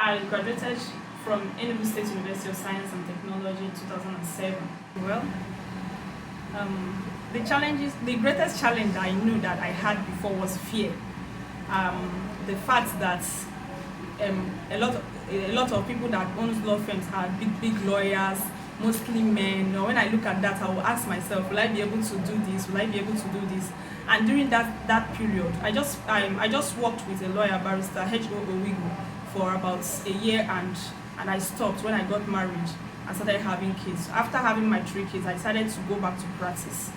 I graduated from Enugu State University of Science and Technology in 2007. Well, the greatest challenge I knew that I had before was fear. The fact that a lot of people that own law firms are big lawyers, mostly men. You know, when I look at that, I will ask myself, will I be able to do this? Will I be able to do this? And during that period, I just worked with a lawyer, barrister H.O. Owigu, for about a year, and I stopped when I got married and started having kids. After having my 3 kids, I decided to go back to practice.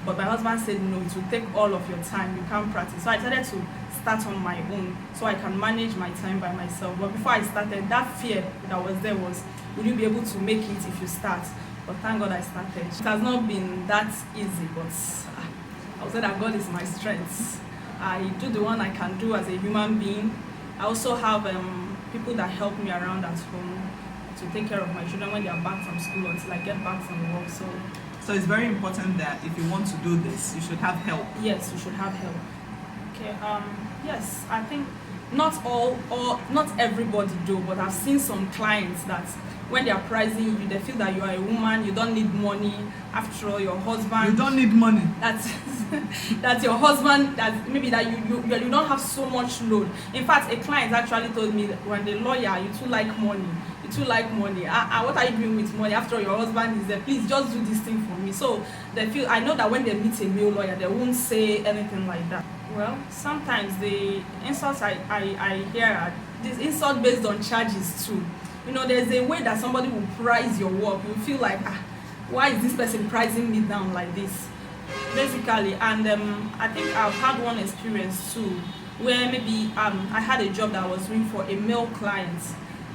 But my husband said, no, it will take all of your time, you can't practice. So I decided to start on my own so I can manage my time by myself. But before I started, that fear that was there was, will you be able to make it if you start? But thank God I started. It has not been that easy, but I would say that God is my strength. I do the one I can do as a human being. I also have people that help me around at home to take care of my children when they are back from school until I get back from work. So it's very important that if you want to do this, you should have help. Yes, you should have help. Okay. Yes, I think not everybody do, but I've seen some clients that when they are pricing you, they feel that you are a woman, you don't need money. After all, your husband. You don't need money. That's your husband. That maybe that you don't have so much load. In fact, a client actually told me that when the lawyer, you too like money. You too like money. What are you doing with money? After all, your husband is there. Please just do this thing for me. So they feel. I know that when they meet a male lawyer, they won't say anything like that. Well, sometimes the insults I hear are this insult based on charges too. You know, there's a way that somebody will price your work. You feel like, why is this person pricing me down like this? Basically, and I think I've had one experience too, where maybe I had a job that I was doing for a male client,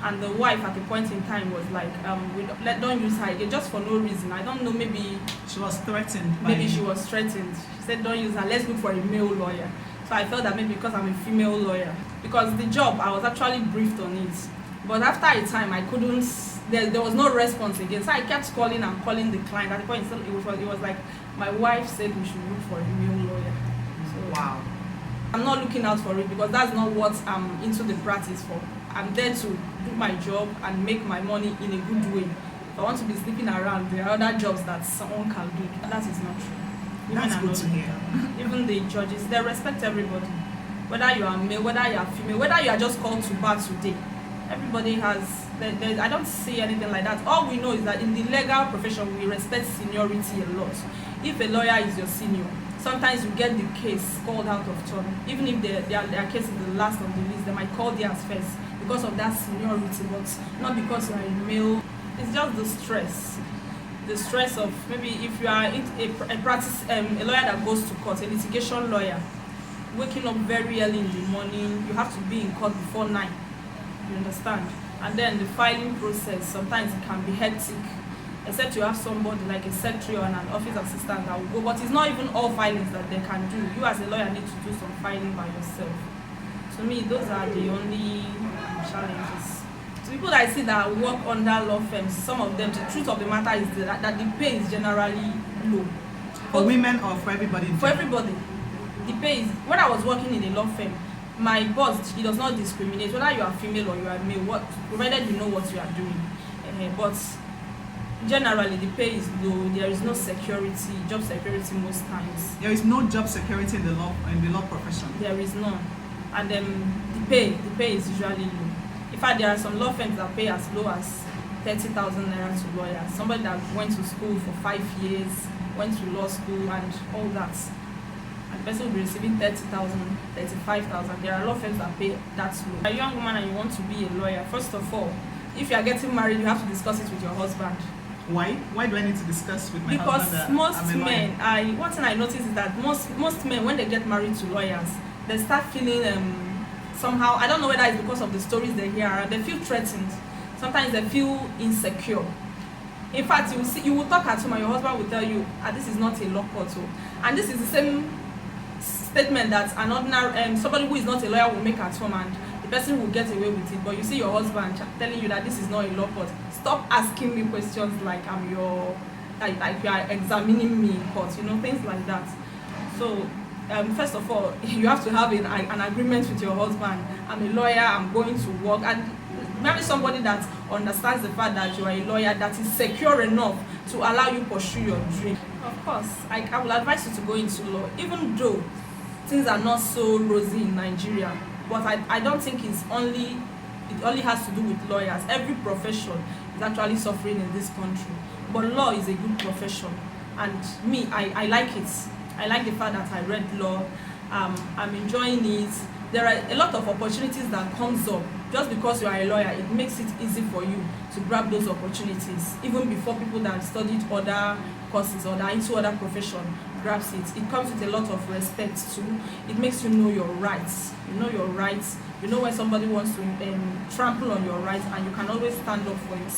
and the wife at a point in time was like, don't use her again, just for no reason. I don't know, maybe she was threatened. Maybe she was threatened. She said, don't use her, let's look for a male lawyer. So I felt that maybe because I'm a female lawyer, because the job, I was actually briefed on it. But after a time, I couldn't, there was no response again. So I kept calling and calling the client. At the point, it was like, my wife said we should look for a male lawyer. So wow. I'm not looking out for it because that's not what I'm into the practice for. I'm there to do my job and make my money in a good way. If I want to be sleeping around, there are other jobs that someone can do. That is not true. That's good to hear. Even the judges, they respect everybody. Whether you are male, whether you are female, whether you are just called to bar today. Everybody has, I don't see anything like that. All we know is that in the legal profession, we respect seniority a lot. If a lawyer is your senior, sometimes you get the case called out of turn. Even if their case is the last on the list, they might call theirs first because of that seniority, but not because you are a male. It's just the stress. The stress of maybe if you are a lawyer that goes to court, a litigation lawyer, waking up very early in the morning, you have to be in court before 9. You understand? And then the filing process, sometimes it can be hectic, except you have somebody like a secretary or an office assistant that will go. But it's not even all filings that they can do. You as a lawyer need to do some filing by yourself. To me, those are the only challenges. To people that I see that work under law firms, some of them, the truth of the matter is that the pay is generally low. For women or for everybody? For everybody. The pay is, when I was working in a law firm, my boss, he does not discriminate whether you are female or you are male, provided you know what you are doing. But generally the pay is low. There is no security, job security most times. There is no job security in the law profession. There is none, and the pay is usually low. In fact, there are some law firms that pay as low as 30,000 naira to lawyers. Somebody that went to school for 5 years, went to law school and all that. And the person will be receiving 30,000, 35,000. There are law firms that pay that low. A young woman and you want to be a lawyer, first of all, if you are getting married, you have to discuss it with your husband. Why? Why do I need to discuss with my husband? Because most men, one thing I notice is that most men, when they get married to lawyers, they start feeling somehow, I don't know whether it's because of the stories they hear, they feel threatened. Sometimes they feel insecure. In fact, you will talk at home and your husband will tell you, this is not a law court. And this is the same statement that an ordinary somebody who is not a lawyer will make at home, and the person will get away with it. But you see your husband telling you that this is not a law court. Stop asking me questions like I'm your, like you are examining me in court, things like that. So first of all, you have to have an agreement with your husband. I'm a lawyer, I'm going to work, and Marry somebody that understands the fact that you are a lawyer, that is secure enough to allow you pursue your dream. Of course, I will advise you to go into law, even though things are not so rosy in Nigeria. But I don't think it only has to do with lawyers. Every profession is actually suffering in this country. But law is a good profession, and me, I like it. I like the fact that I read law. I'm enjoying it. There are a lot of opportunities that comes up. Just because you are a lawyer, it makes it easy for you to grab those opportunities, even before people that studied other courses or that are into other profession grabs it. It comes with a lot of respect too. It makes you know your rights. You know your rights. You know when somebody wants to trample on your rights, and you can always stand up for yourself.